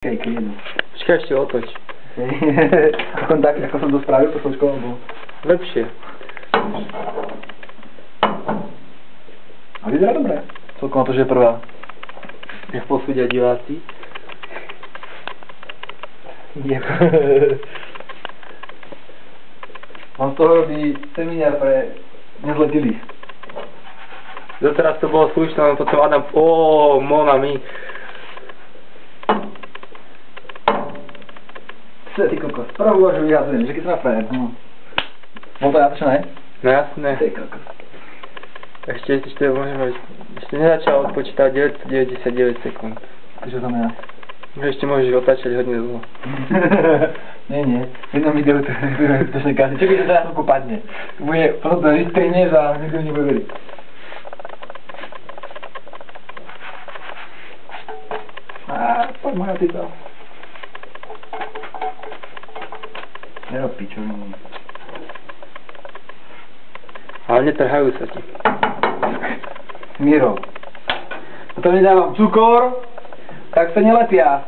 Jednu. Počkaj, ešte otoč. Aspoň tak, ako som to spravil, to složko, alebo... Lepšie. A vyzerá dobré. Celkom na to, že je prvá. Nech posúdia diváci. Jeb. On z toho robí seminár pre nezletilých. Doteraz to bolo slušné, len potom Adam... Mona mi. Ty kokos, prvú už vyhadzujem, že keď som na frajer, no. Bol to natočené? No jasné. Ty kokos. Ešte môžeme... Ešte nezačal odpočítať 999 sekúnd. Čo znamená? Ešte môžeš otáčať hodne dlho. Nie. V jednom videu to je zbytočné kázy. Čo keď to teraz chvíľku padne? Bude, potom to vystrineš a nikto nebude veriť. Poď moja typa. Nerob pičoviny. Ale netrhajú sa ti. Miro. A to nedávam cukor, tak sa nelepia.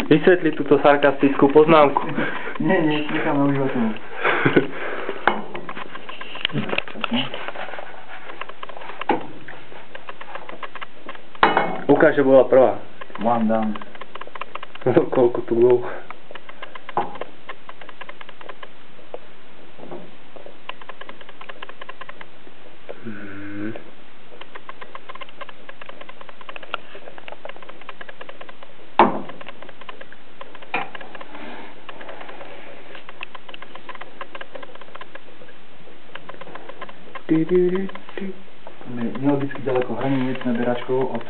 Vysvetli túto sarkastickú poznámku. Nie, necháme už o tom. Ukáž, že bola prvá. One down. Koľko tu bolo? Nelogicky ďaleko hraní naberačkou od